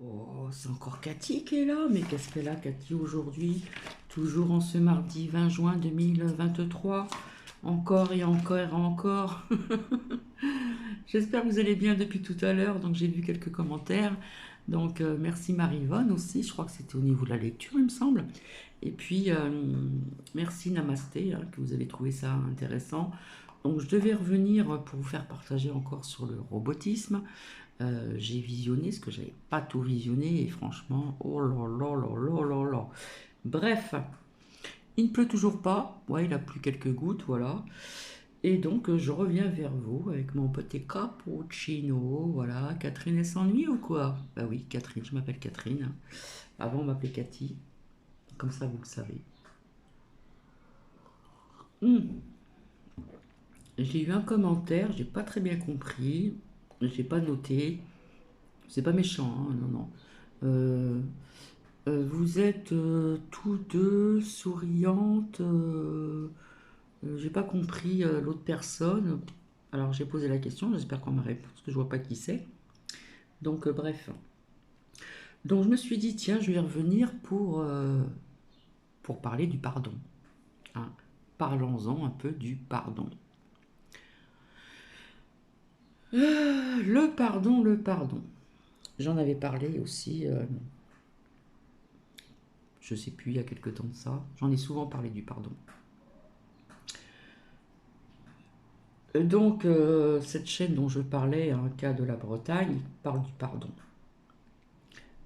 Oh, c'est encore Cathy qui est là, mais qu'est-ce qu'elle a, Cathy, aujourd'hui? Toujours en ce mardi 20 juin 2023. Encore et encore et encore. J'espère que vous allez bien depuis tout à l'heure. Donc, j'ai vu quelques commentaires. Donc, merci Marivonne aussi. Je crois que c'était au niveau de la lecture, il me semble. Et puis, merci Namasté, hein, que vous avez trouvé ça intéressant. Donc, je devais revenir pour vous faire partager encore sur le robotisme. J'ai visionné ce que j'avais pas tout visionné et franchement, oh là là là là là là. Bref, il ne pleut toujours pas. Ouais, il a plu quelques gouttes, voilà. Et donc, je reviens vers vous avec mon petit cappuccino. Voilà, Catherine, elle s'ennuie ou quoi? Bah oui, Catherine, je m'appelle Catherine. Avant, on m'appelait Cathy. Comme ça, vous le savez. Hmm. J'ai eu un commentaire, j'ai pas très bien compris. J'ai pas noté. C'est pas méchant, hein, non, non. Euh, vous êtes tous deux souriantes. J'ai pas compris l'autre personne. Alors j'ai posé la question, j'espère qu'on me répond, parce que je vois pas qui c'est. Donc bref. Donc je me suis dit, tiens, je vais revenir pour parler du pardon, hein. Parlons-en un peu du pardon. Le pardon, le pardon. J'en avais parlé aussi, je sais plus, il y a quelque temps de ça. J'en ai souvent parlé du pardon. Donc, cette chaîne dont je parlais, un cas de la Bretagne, parle du pardon.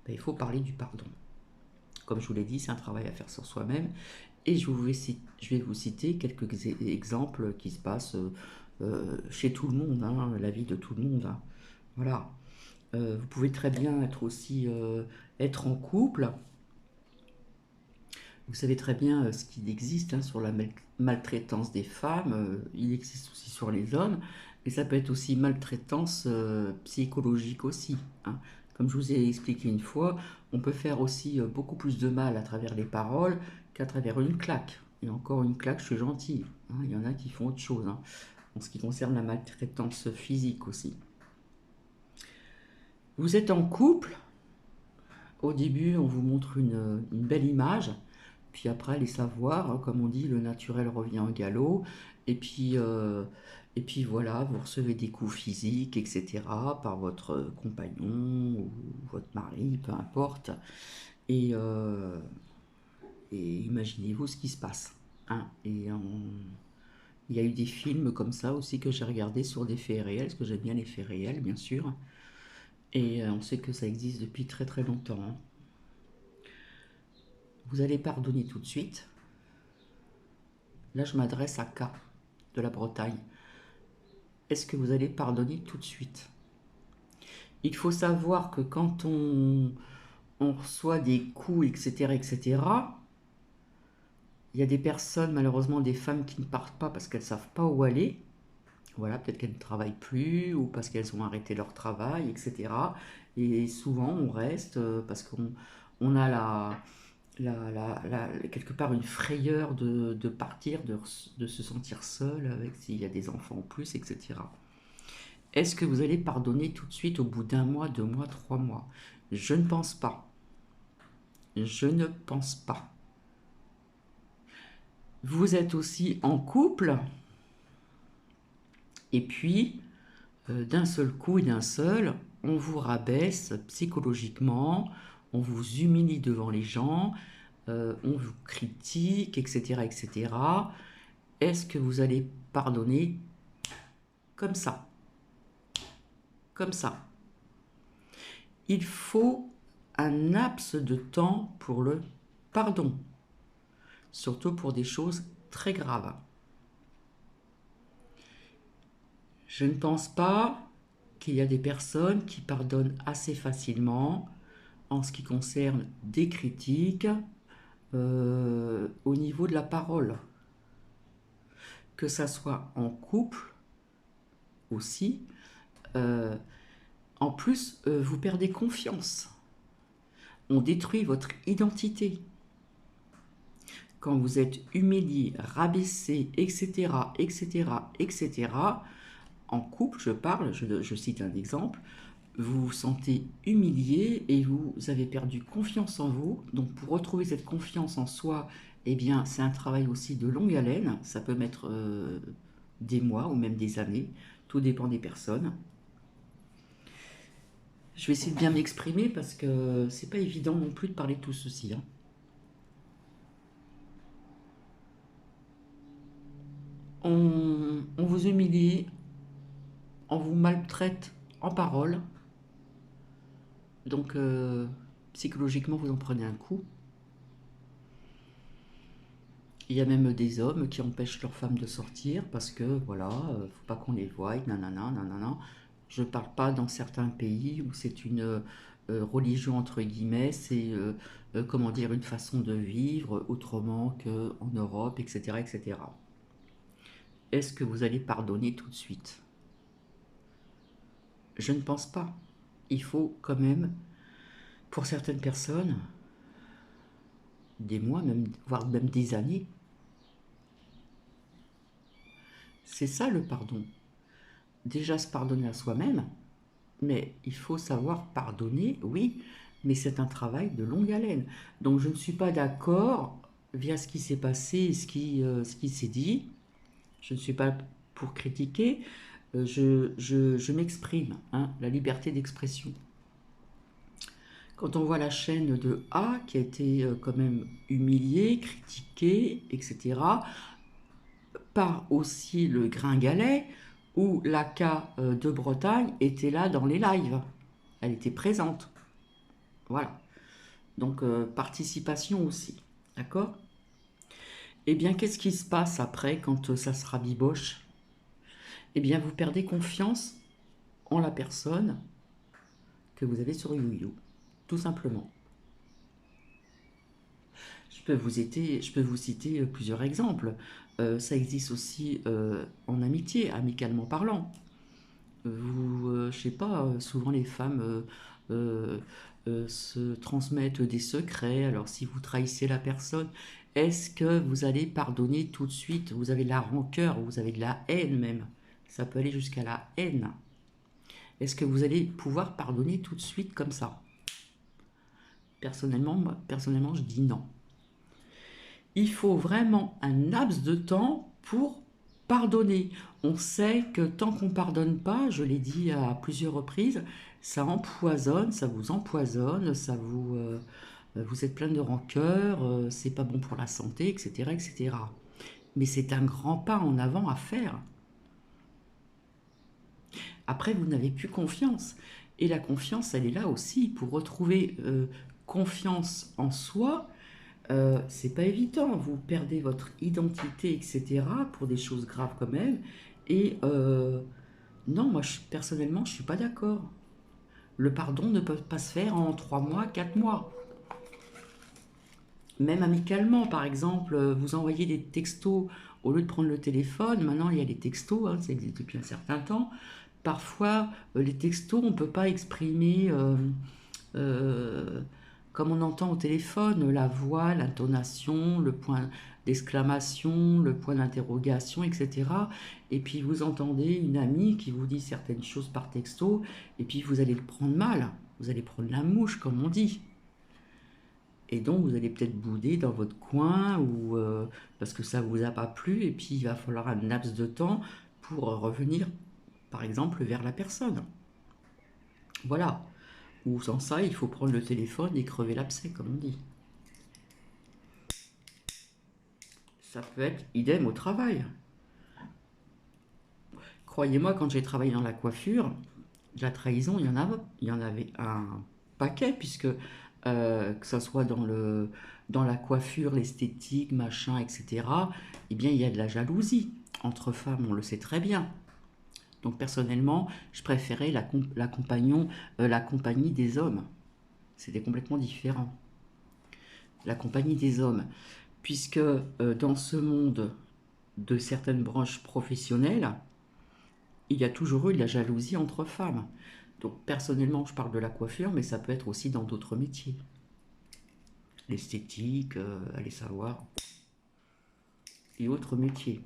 Ben, il faut parler du pardon. Comme je vous l'ai dit, c'est un travail à faire sur soi-même. Et je vais vous citer quelques exemples qui se passent chez tout le monde, hein, la vie de tout le monde, hein. Voilà. Vous pouvez très bien être aussi être en couple. Vous savez très bien ce qu'il existe, hein, sur la maltraitance des femmes. Il existe aussi sur les hommes. Et ça peut être aussi maltraitance psychologique aussi, hein. Comme je vous ai expliqué une fois, on peut faire aussi beaucoup plus de mal à travers les paroles qu'à travers une claque. Et encore une claque, je suis gentille, hein. Il y en a qui font autre chose, hein, en ce qui concerne la maltraitance physique aussi. Vous êtes en couple, au début on vous montre une belle image, puis après les savoirs, hein, comme on dit, le naturel revient au galop, et puis, euh, et puis voilà, vous recevez des coups physiques, etc., par votre compagnon ou votre mari, peu importe, et, euh, et imaginez-vous ce qui se passe, hein. Il y a eu des films comme ça aussi que j'ai regardés sur des faits réels, parce que j'aime bien les faits réels, bien sûr, et on sait que ça existe depuis très très longtemps, hein. Vous allez pardonner tout de suite. Là, je m'adresse à K de la Bretagne. Est-ce que vous allez pardonner tout de suite? Il faut savoir que quand on reçoit des coups, etc., etc., il y a des personnes, malheureusement des femmes, qui ne partent pas parce qu'elles ne savent pas où aller. Voilà, peut-être qu'elles ne travaillent plus ou parce qu'elles ont arrêté leur travail, etc. Et souvent, on reste parce qu'on a quelque part une frayeur de partir, de se sentir seul avec s'il y a des enfants en plus, etc. Est-ce que vous allez pardonner tout de suite au bout d'un mois, 2 mois, 3 mois? Je ne pense pas. Je ne pense pas. Vous êtes aussi en couple, et puis, d'un seul coup et d'un seul, on vous rabaisse psychologiquement, on vous humilie devant les gens, on vous critique, etc., etc. Est-ce que vous allez pardonner comme ça? Comme ça. Il faut un laps de temps pour le pardon, surtout pour des choses très graves. Je ne pense pas qu'il y a des personnes qui pardonnent assez facilement en ce qui concerne des critiques au niveau de la parole. Que ça soit en couple aussi. Euh, En plus, vous perdez confiance. On détruit votre identité. Quand vous êtes humilié, rabaissé, etc., etc., etc., en couple, je parle, je cite un exemple, vous vous sentez humilié et vous avez perdu confiance en vous. Donc pour retrouver cette confiance en soi, eh bien c'est un travail aussi de longue haleine. Ça peut mettre des mois ou même des années. Tout dépend des personnes. Je vais essayer de bien m'exprimer parce que c'est pas évident non plus de parler de tout ceci, hein. On vous humilie, on vous maltraite en parole. Donc psychologiquement vous en prenez un coup. Il y a même des hommes qui empêchent leurs femmes de sortir parce que voilà, faut pas qu'on les voie, nanana, nanana. Je parle pas dans certains pays où c'est une religion entre guillemets, c'est comment dire une façon de vivre autrement qu'en Europe, etc., etc. Est-ce que vous allez pardonner tout de suite? Je ne pense pas. Il faut quand même, pour certaines personnes, des mois, même, voire même des années. C'est ça le pardon. Déjà se pardonner à soi-même, mais il faut savoir pardonner, oui, mais c'est un travail de longue haleine. Donc je ne suis pas d'accord via ce qui s'est passé, ce qui s'est dit. Je ne suis pas pour critiquer, je m'exprime, hein, la liberté d'expression. Quand on voit la chaîne de A qui a été quand même humiliée, critiquée, etc., par aussi le Gringalet, où la K de Bretagne était là dans les lives. Elle était présente. Voilà. Donc, participation aussi. D'accord? Eh bien, qu'est-ce qui se passe après quand ça se rabiboche? Eh bien, vous perdez confiance en la personne que vous avez sur YouYou. Tout simplement. Je peux vous citer plusieurs exemples. Ça existe aussi en amitié, amicalement parlant. Je sais pas, souvent les femmes se transmettent des secrets. Alors si vous trahissez la personne, est-ce que vous allez pardonner tout de suite? Vous avez de la rancœur, vous avez de la haine même. Ça peut aller jusqu'à la haine. Est-ce que vous allez pouvoir pardonner tout de suite comme ça? Personnellement, je dis non. Il faut vraiment un laps de temps pour pardonner. On sait que tant qu'on ne pardonne pas, je l'ai dit à plusieurs reprises, ça empoisonne, ça vous empoisonne, vous êtes plein de rancœur, c'est pas bon pour la santé, etc., etc. Mais c'est un grand pas en avant à faire. Après, vous n'avez plus confiance. Et la confiance, elle est là aussi pour retrouver confiance en soi. C'est pas évident, vous perdez votre identité, etc., pour des choses graves quand même. Et non, moi personnellement, je suis pas d'accord. Le pardon ne peut pas se faire en 3 mois, 4 mois. Même amicalement, par exemple, vous envoyez des textos au lieu de prendre le téléphone. Maintenant, il y a les textos, hein, ça existe depuis un certain temps. Parfois, les textos, on ne peut pas exprimer euh, comme on entend au téléphone, la voix, l'intonation, le point d'exclamation, le point d'interrogation, etc. Et puis vous entendez une amie qui vous dit certaines choses par texto, et puis vous allez le prendre mal, vous allez prendre la mouche, comme on dit. Et donc vous allez peut-être bouder dans votre coin, ou parce que ça ne vous a pas plu, et puis il va falloir un laps de temps pour revenir, par exemple, vers la personne. Voilà. Ou sans ça, il faut prendre le téléphone et crever l'abcès, comme on dit. Ça peut être idem au travail. Croyez-moi, quand j'ai travaillé dans la coiffure, la trahison, il y en avait un paquet, puisque que ce soit dans la coiffure, l'esthétique, machin, etc., eh bien, il y a de la jalousie. Entre femmes, on le sait très bien. Donc, personnellement, je préférais la compagnie des hommes. C'était complètement différent. La compagnie des hommes. Puisque dans ce monde de certaines branches professionnelles, il y a toujours eu de la jalousie entre femmes. Donc personnellement, je parle de la coiffure, mais ça peut être aussi dans d'autres métiers. L'esthétique, allez savoir, et autres métiers.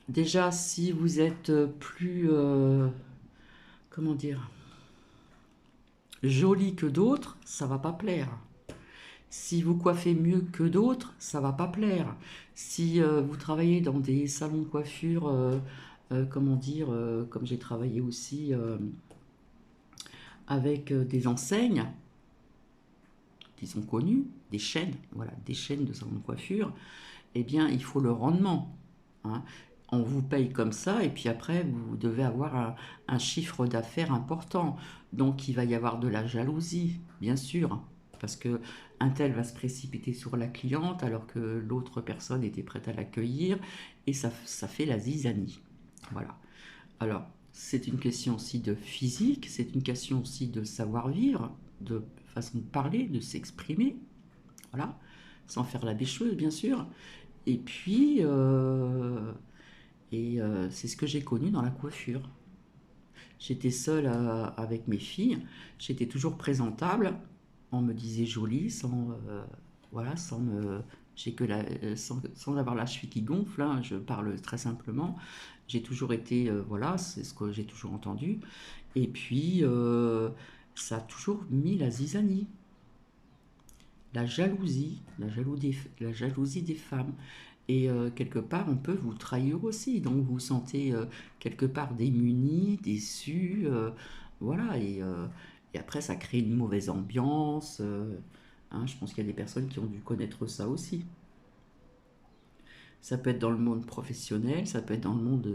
Déjà, si vous êtes plus comment dire, joli que d'autres, ça va pas plaire. Si vous coiffez mieux que d'autres, ça va pas plaire. Si vous travaillez dans des salons de coiffure, comment dire, comme j'ai travaillé aussi avec des enseignes qui sont connues, des chaînes, voilà, des chaînes de salons de coiffure, eh bien, il faut le rendement, hein. On vous paye comme ça, et puis après, vous devez avoir un chiffre d'affaires important. Donc, il va y avoir de la jalousie, bien sûr, parce que un tel va se précipiter sur la cliente alors que l'autre personne était prête à l'accueillir, et ça fait la zizanie. Voilà. Alors, c'est une question aussi de physique, c'est une question aussi de savoir-vivre, de façon de parler, de s'exprimer, voilà, sans faire la bêcheuse, bien sûr. Et puis, c'est ce que j'ai connu dans la coiffure. J'étais seule avec mes filles, j'étais toujours présentable, on me disait jolie, voilà, j'ai que sans avoir la cheville qui gonfle, hein, je parle très simplement. J'ai toujours été, voilà, c'est ce que j'ai toujours entendu. Et puis, ça a toujours mis la zizanie, la jalousie des femmes. Et quelque part, on peut vous trahir aussi. Donc, vous vous sentez quelque part démuni, déçu. Voilà. Et après, ça crée une mauvaise ambiance. Hein, je pense qu'il y a des personnes qui ont dû connaître ça aussi. Ça peut être dans le monde professionnel, ça peut être dans le monde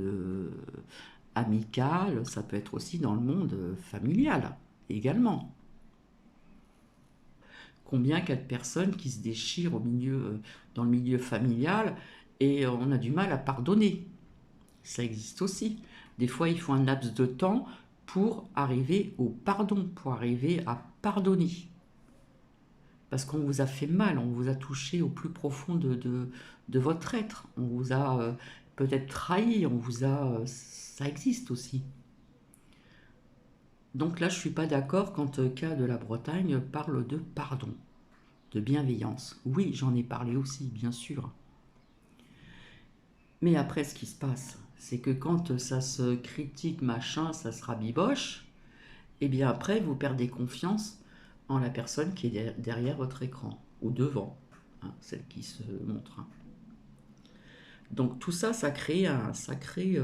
amical, ça peut être aussi dans le monde familial également. Combien qu'il y a de personnes qui se déchirent dans le milieu familial et on a du mal à pardonner. Ça existe aussi. Des fois, il faut un laps de temps pour arriver au pardon, pour arriver à pardonner. Parce qu'on vous a fait mal, on vous a touché au plus profond de votre être. On vous a peut-être trahi, ça existe aussi. Donc là, je ne suis pas d'accord quand Cas de la Bretagne parle de pardon, de bienveillance. Oui, j'en ai parlé aussi, bien sûr. Mais après, ce qui se passe, c'est que quand ça se critique, machin, ça se rabiboche, et bien après, vous perdez confiance en la personne qui est derrière votre écran, ou devant, hein, celle qui se montre, hein. Donc tout ça, ça crée un sacré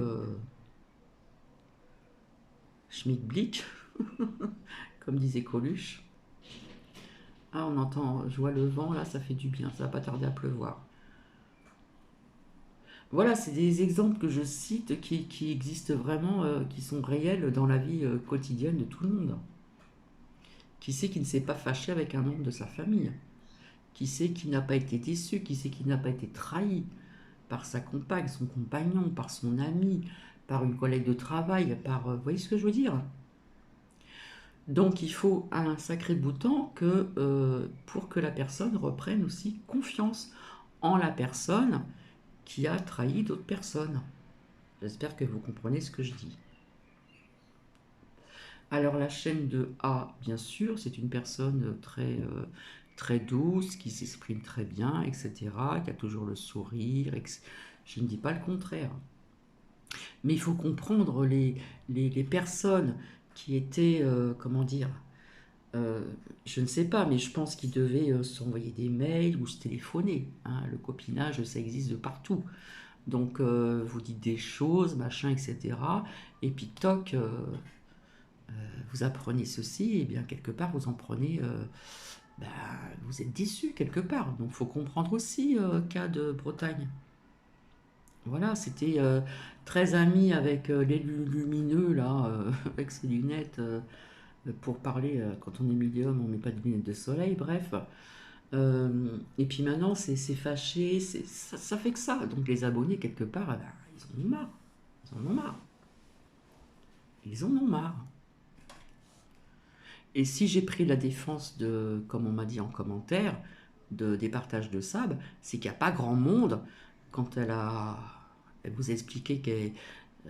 schmilblick, comme disait Coluche. Ah, on entend, je vois le vent, là, ça fait du bien, ça va pas tarder à pleuvoir. Voilà, c'est des exemples que je cite qui existent vraiment, qui sont réels dans la vie quotidienne de tout le monde. Qui sait qui ne s'est pas fâché avec un membre de sa famille? Qui sait qui n'a pas été déçu? Qui sait qui n'a pas été trahi par sa compagne, son compagnon, par son ami, par une collègue de travail, vous voyez ce que je veux dire? Donc il faut un sacré bout de temps pour que la personne reprenne aussi confiance en la personne qui a trahi d'autres personnes. J'espère que vous comprenez ce que je dis. Alors la chaîne de A, bien sûr, c'est une personne très douce, qui s'exprime très bien, etc., qui a toujours le sourire. Je ne dis pas le contraire. Mais il faut comprendre les personnes qui étaient, comment dire, euh, je ne sais pas, mais je pense qu'ils devaient s'envoyer des mails ou se téléphoner, hein. Le copinage, ça existe de partout. Donc vous dites des choses, machin, etc. Et puis toc, vous apprenez ceci, et bien quelque part vous en prenez, bah, vous êtes déçu quelque part. Donc il faut comprendre aussi cas de Bretagne. Voilà, c'était très ami avec l'élu lumineux là, avec ses lunettes pour parler. Quand on est médium, on met pas de lunettes de soleil, bref. Et puis maintenant, c'est fâché, ça fait que ça. Donc les abonnés quelque part, eh ben, ils en ont marre. Ils en ont marre. Ils en ont marre. Et si j'ai pris la défense de, comme on m'a dit en commentaire, des partages de Sab, c'est qu'il n'y a pas grand monde quand elle vous a expliqué que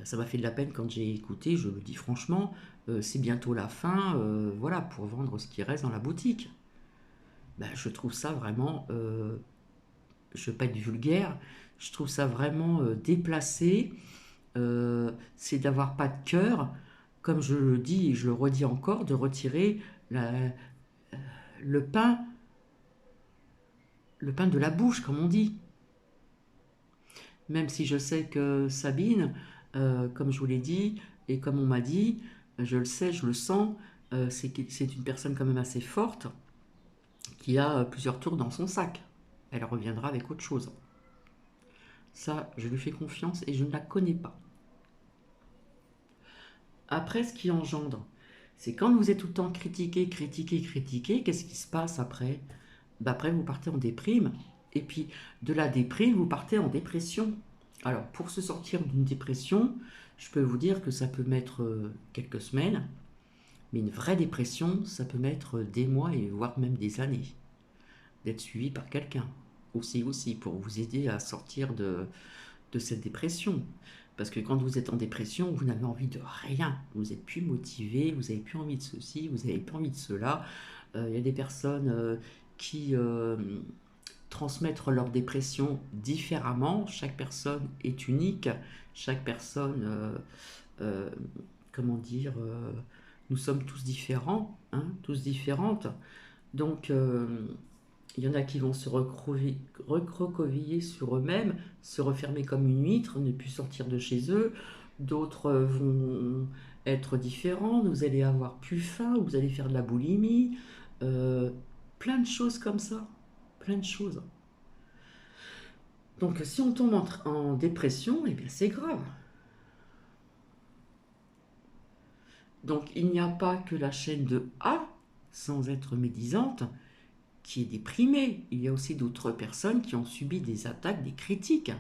ça m'a fait de la peine quand j'ai écouté, je le dis franchement, c'est bientôt la fin, voilà, pour vendre ce qui reste dans la boutique. Ben, je trouve ça vraiment, je ne veux pas être vulgaire, je trouve ça vraiment déplacé, c'est d'avoir pas de cœur, comme je le dis et je le redis encore, de retirer le pain de la bouche, comme on dit. Même si je sais que Sabine, comme je vous l'ai dit, et comme on m'a dit, je le sais, je le sens, c'est une personne quand même assez forte, qui a plusieurs tours dans son sac. Elle reviendra avec autre chose. Ça, je lui fais confiance et je ne la connais pas. Après, ce qui engendre, c'est quand vous êtes tout le temps critiqué, critiqué, critiqué, qu'est-ce qui se passe après? Ben après, vous partez en déprime. Et puis, de la déprime, vous partez en dépression. Alors, pour se sortir d'une dépression, je peux vous dire que ça peut mettre quelques semaines, mais une vraie dépression, ça peut mettre des mois et voire même des années. D'être suivi par quelqu'un. Aussi, pour vous aider à sortir de cette dépression. Parce que quand vous êtes en dépression, vous n'avez envie de rien. Vous n'êtes plus motivé, vous n'avez plus envie de ceci, vous n'avez plus envie de cela. Il y a des personnes qui transmettent leur dépression différemment. Chaque personne est unique. Chaque personne, euh, comment dire, nous sommes tous différents, hein, tous différentes. Donc, il y en a qui vont se recroqueviller sur eux-mêmes, se refermer comme une huître, ne plus sortir de chez eux. D'autres vont être différents, vous allez avoir plus faim, vous allez faire de la boulimie, euh, plein de choses comme ça, plein de choses. Donc si on tombe en dépression, eh bien c'est grave. Donc il n'y a pas que la chaîne de A, sans être médisante, qui est déprimée. Il y a aussi d'autres personnes qui ont subi des attaques, des critiques.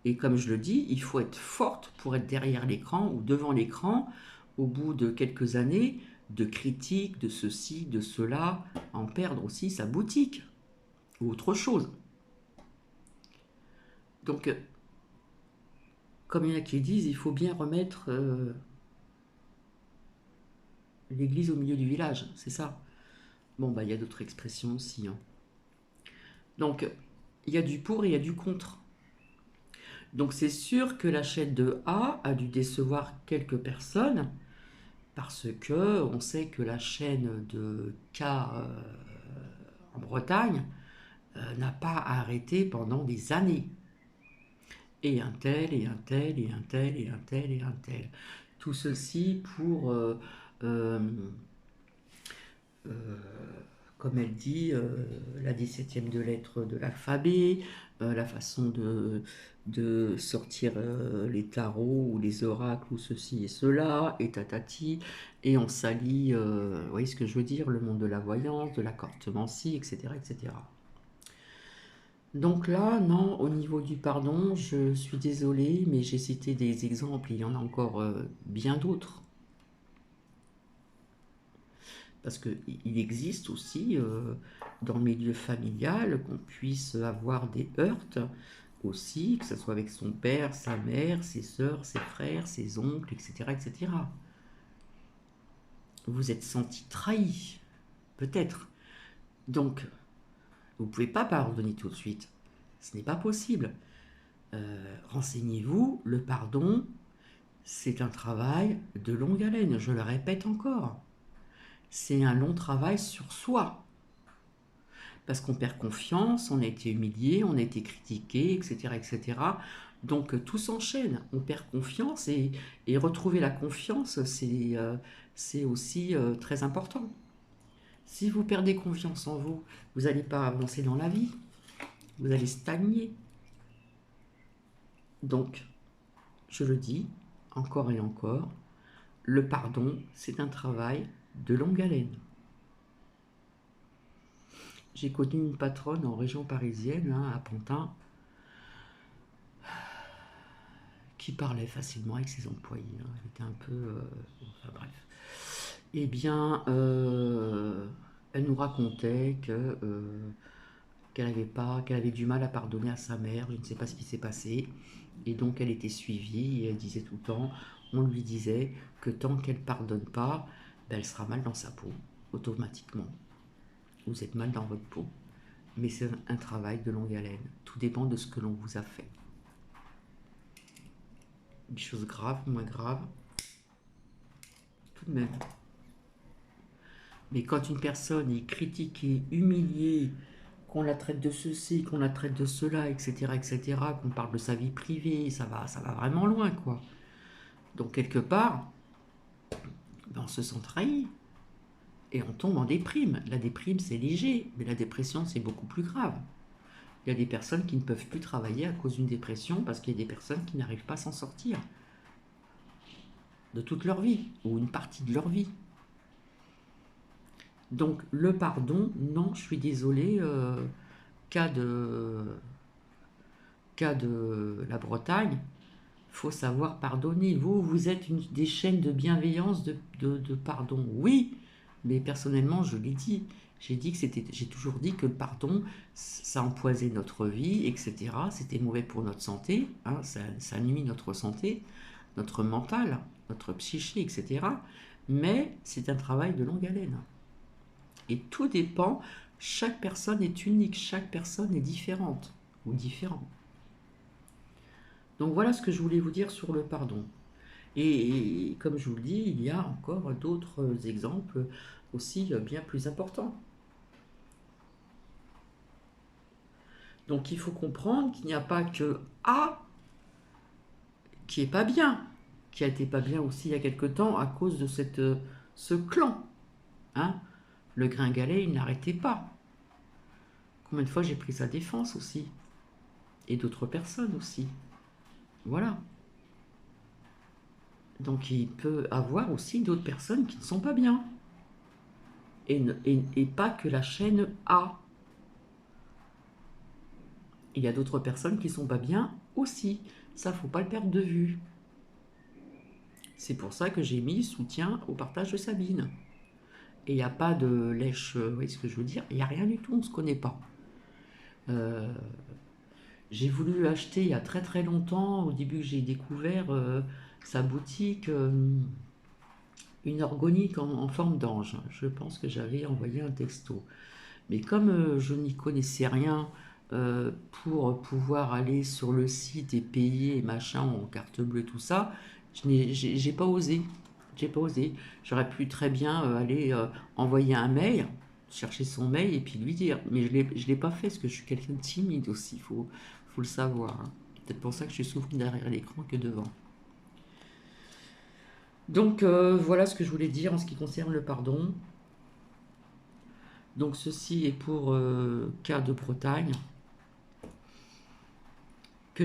Et comme je le dis, il faut être forte pour être derrière l'écran ou devant l'écran au bout de quelques années de critiques, de ceci, de cela, en perdre aussi sa boutique ou autre chose. Donc, comme il y en a qui disent, il faut bien remettre l'église au milieu du village, c'est ça. Bon, bah, il y a d'autres expressions aussi, hein. Donc, il y a du pour et il y a du contre. Donc, c'est sûr que la chaîne de A dû décevoir quelques personnes parce que on sait que la chaîne de K en Bretagne n'a pas arrêté pendant des années. Et un tel, et un tel, et un tel, et un tel, et un tel. Tout ceci pour euh, euh, comme elle dit, la 17e de lettre de l'alphabet, la façon de sortir les tarots ou les oracles ou ceci et cela, et tatati, et on salit, vous voyez ce que je veux dire, le monde de la voyance, de la cartomancie, etc., etc. Donc là, non, au niveau du pardon, je suis désolée, mais j'ai cité des exemples, il y en a encore bien d'autres. Parce qu'il existe aussi dans le milieu familial qu'on puisse avoir des heurts aussi, que ce soit avec son père, sa mère, ses soeurs, ses frères, ses oncles, etc., etc. Vous êtes senti trahi, peut-être. Donc, vous ne pouvez pas pardonner tout de suite. Ce n'est pas possible. Renseignez-vous, le pardon, c'est un travail de longue haleine, je le répète encore. C'est un long travail sur soi. Parce qu'on perd confiance, on a été humilié, on a été critiqué, etc. etc. Donc tout s'enchaîne, on perd confiance et retrouver la confiance, c'est aussi très important. Si vous perdez confiance en vous, vous n'allez pas avancer dans la vie, vous allez stagner. Donc, je le dis encore et encore, le pardon, c'est un travail de longue haleine. J'ai connu une patronne en région parisienne, hein, à Pantin, qui parlait facilement avec ses employés, hein. Elle était un peu... enfin bref. Eh bien, elle nous racontait qu'elle avait du mal à pardonner à sa mère, je ne sais pas ce qui s'est passé. Et donc elle était suivie et elle disait tout le temps, on lui disait que tant qu'elle ne pardonne pas, ben, elle sera mal dans sa peau, automatiquement. Vous êtes mal dans votre peau. Mais c'est un travail de longue haleine. Tout dépend de ce que l'on vous a fait. Des choses graves, moins graves. tout de même. Mais quand une personne est critiquée, humiliée, qu'on la traite de ceci, qu'on la traite de cela, etc., qu'on parle de sa vie privée, ça va vraiment loin, quoi. Donc quelque part, ben, on se sent trahi et on tombe en déprime. La déprime, c'est léger, mais la dépression, c'est beaucoup plus grave. Il y a des personnes qui ne peuvent plus travailler à cause d'une dépression parce qu'il y a des personnes qui n'arrivent pas à s'en sortir de toute leur vie ou une partie de leur vie. Donc le pardon, non, je suis désolé, cas de, cas de la Bretagne, faut savoir pardonner. Vous êtes des chaînes de bienveillance, de pardon. Oui, mais personnellement, je l'ai dit. J'ai toujours dit que le pardon, ça empoisait notre vie, etc. C'était mauvais pour notre santé, hein, ça nuit notre santé, notre mental, notre psyché, etc. Mais c'est un travail de longue haleine. Et tout dépend, chaque personne est unique, chaque personne est différente ou différent. Donc voilà ce que je voulais vous dire sur le pardon. Et comme je vous le dis, il y a encore d'autres exemples aussi bien plus importants. Donc il faut comprendre qu'il n'y a pas que A qui est pas bien, qui a été pas bien aussi il y a quelque temps à cause de ce clan. Hein. Le Gringalet, il n'arrêtait pas. Combien de fois j'ai pris sa défense aussi. Et d'autres personnes aussi. Voilà. Donc il peut avoir aussi d'autres personnes qui ne sont pas bien. Et pas que la chaîne A. Il y a d'autres personnes qui sont pas bien aussi. Ça, faut pas le perdre de vue. C'est pour ça que j'ai mis soutien au partage de Sabine. Et il n'y a pas de lèche, vous voyez ce que je veux dire? Il n'y a rien du tout, on ne se connaît pas. Euh, j'ai voulu acheter il y a très très longtemps, au début que j'ai découvert sa boutique, une organique en forme d'ange. Je pense que j'avais envoyé un texto. Mais comme je n'y connaissais rien pour pouvoir aller sur le site et payer machin en carte bleue, tout ça, j'ai pas osé. J'ai pas osé. J'aurais pu très bien aller envoyer un mail, chercher son mail et puis lui dire. Mais je l'ai pas fait parce que je suis quelqu'un de timide aussi, faut le savoir. Hein. Peut-être pour ça que je suis souvent derrière l'écran que devant. Donc voilà ce que je voulais dire en ce qui concerne le pardon. Donc ceci est pour cas de Bretagne que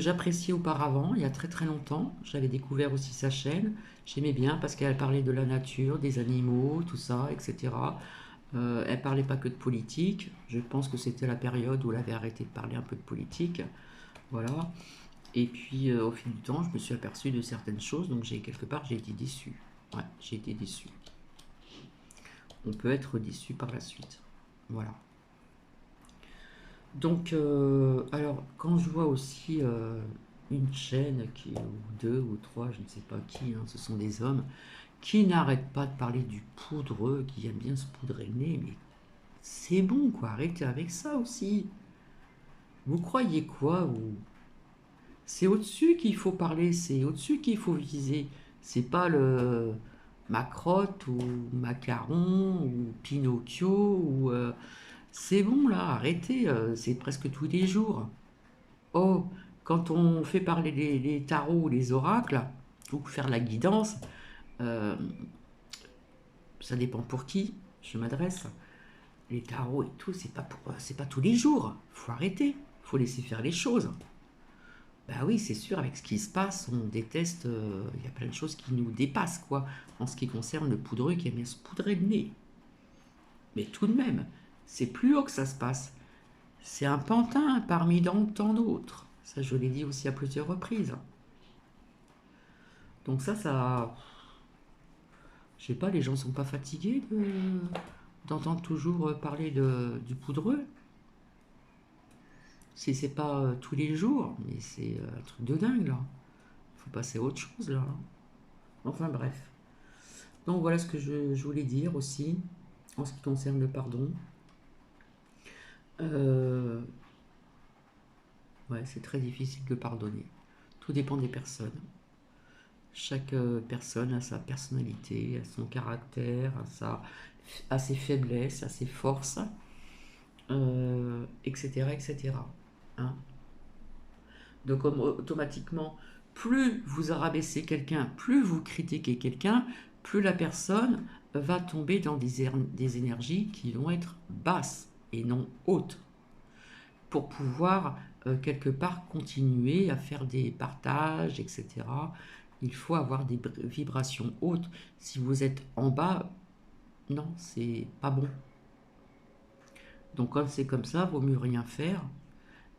j'appréciais auparavant, il y a très très longtemps. J'avais découvert aussi sa chaîne. J'aimais bien parce qu'elle parlait de la nature, des animaux, tout ça, etc. Elle parlait pas que de politique. Je pense que c'était la période où elle avait arrêté de parler un peu de politique. Voilà. Et puis au fil du temps, je me suis aperçu de certaines choses, donc quelque part j'ai été déçu. Ouais, j'ai été déçu. On peut être déçu par la suite. Voilà. Donc, alors, quand je vois aussi une chaîne ou deux ou trois, je ne sais pas qui, hein, ce sont des hommes, qui n'arrêtent pas de parler du poudreux, qui aiment bien se poudrer le nez, mais c'est bon, quoi, arrêtez avec ça aussi. Vous croyez quoi, vous? C'est au-dessus qu'il faut parler, c'est au-dessus qu'il faut viser. C'est pas le Macrotte ou Macaron ou Pinocchio ou c'est bon là, arrêtez, c'est presque tous les jours. Oh, quand on fait parler les tarots ou les oracles, ou faire la guidance, euh, ça dépend pour qui je m'adresse. Les tarots et tout, c'est pas tous les jours. Faut arrêter, faut laisser faire les choses. Bah oui, c'est sûr, avec ce qui se passe, on déteste. Il y a plein de choses qui nous dépassent, quoi, en ce qui concerne le poudreux qui aime bien se poudrer le nez. Mais tout de même, c'est plus haut que ça se passe. C'est un pantin parmi tant d'autres. Ça, je l'ai dit aussi à plusieurs reprises. Donc ça, je sais pas, les gens sont pas fatigués d'entendre toujours parler du poudreux. C'est pas tous les jours, mais c'est un truc de dingue là. Faut passer à autre chose là. Enfin bref. Donc voilà ce que je voulais dire aussi en ce qui concerne le pardon. Euh, ouais, c'est très difficile de pardonner. Tout dépend des personnes. Chaque personne a sa personnalité, a son caractère, a ses faiblesses, a ses forces, etc. etc. Hein. Donc automatiquement, plus vous rabaissez quelqu'un, plus vous critiquez quelqu'un, plus la personne va tomber dans des énergies qui vont être basses et non hautes, pour pouvoir quelque part continuer à faire des partages, etc. Il faut avoir des vibrations hautes. Si vous êtes en bas, non, c'est pas bon. Donc quand c'est comme ça, vaut mieux rien faire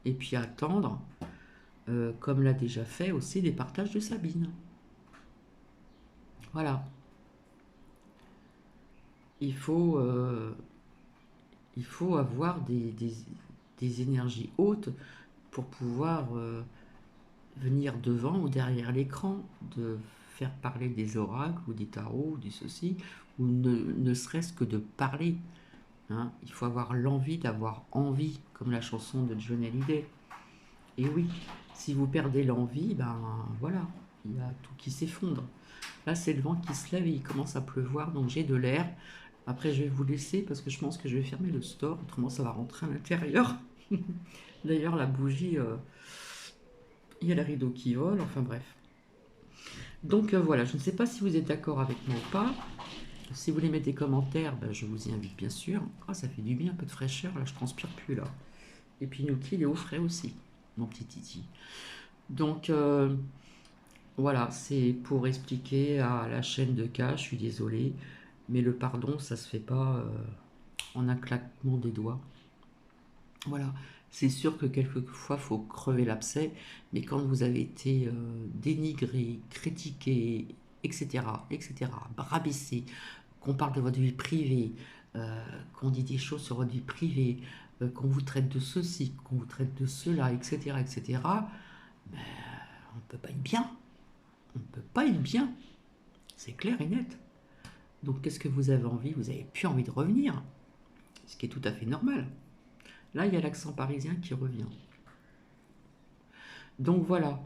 et puis attendre, comme l'a déjà fait aussi les partages de Sabine. Voilà. Il faut, euh, il faut avoir des énergies hautes pour pouvoir venir devant ou derrière l'écran, de faire parler des oracles ou des tarots ou du ceci, ou ne serait-ce que de parler. Hein. Il faut avoir l'envie d'avoir envie, comme la chanson de Johnny Hallyday. Et oui, si vous perdez l'envie, ben voilà, il y a tout qui s'effondre. Là, c'est le vent qui se lève et il commence à pleuvoir, donc j'ai de l'air. Après, je vais vous laisser parce que je pense que je vais fermer le store, autrement ça va rentrer à l'intérieur. D'ailleurs, la bougie, il y a les rideaux qui volent, enfin bref. Donc voilà, je ne sais pas si vous êtes d'accord avec moi ou pas. Si vous voulez mettre des commentaires, ben, je vous y invite bien sûr. Ah, ça fait du bien, un peu de fraîcheur, là je transpire plus là. Et puis Nuki, il est au frais aussi, mon petit Titi. Donc voilà, c'est pour expliquer à la chaîne de cas, je suis désolée, mais le pardon, ça se fait pas en un claquement des doigts. Voilà, c'est sûr que quelquefois, il faut crever l'abcès, mais quand vous avez été dénigré, critiqué, etc., etc., rabaissé, qu'on parle de votre vie privée, qu'on dit des choses sur votre vie privée, qu'on vous traite de ceci, qu'on vous traite de cela, etc., etc., ben, on ne peut pas être bien. On ne peut pas être bien. C'est clair et net. Donc, qu'est-ce que vous avez envie? Vous n'avez plus envie de revenir, ce qui est tout à fait normal. Là, il y a l'accent parisien qui revient. Donc voilà,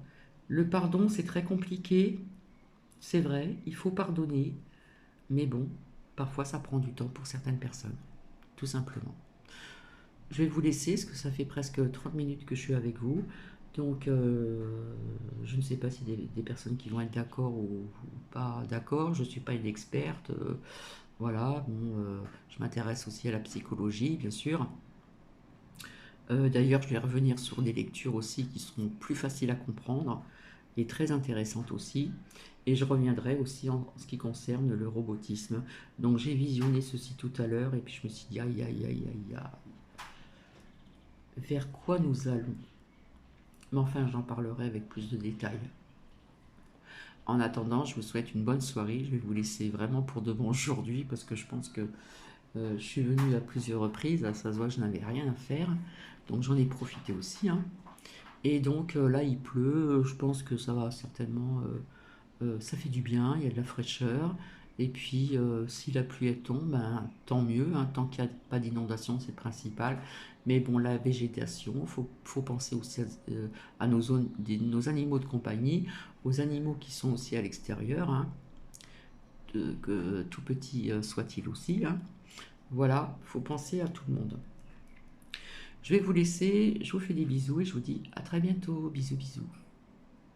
le pardon, c'est très compliqué, c'est vrai, il faut pardonner, mais bon, parfois ça prend du temps pour certaines personnes, tout simplement. Je vais vous laisser, parce que ça fait presque 30 minutes que je suis avec vous, donc je ne sais pas si des personnes qui vont être d'accord ou pas d'accord, je ne suis pas une experte, voilà, bon, je m'intéresse aussi à la psychologie, bien sûr. D'ailleurs, je vais revenir sur des lectures aussi qui seront plus faciles à comprendre et très intéressantes aussi. Et je reviendrai aussi en ce qui concerne le robotisme. Donc j'ai visionné ceci tout à l'heure et puis je me suis dit, aïe, aïe, aïe, aïe, aïe. Vers quoi nous allons? Mais enfin, j'en parlerai avec plus de détails. En attendant, je vous souhaite une bonne soirée. Je vais vous laisser vraiment pour de bon aujourd'hui parce que je pense que je suis venue à plusieurs reprises. Ça se voit que je n'avais rien à faire. Donc j'en ai profité aussi. Hein. Et donc là, il pleut. Je pense que ça va certainement. Ça fait du bien. Il y a de la fraîcheur. Et puis, si la pluie elle tombe, ben, tant mieux. Hein, tant qu'il n'y a pas d'inondation, c'est le principal. Mais bon, la végétation, faut penser aussi à nos animaux de compagnie, aux animaux qui sont aussi à l'extérieur, hein, que tout petits soient-ils aussi. Hein. Voilà, il faut penser à tout le monde. Je vais vous laisser, je vous fais des bisous et je vous dis à très bientôt. Bisous, bisous.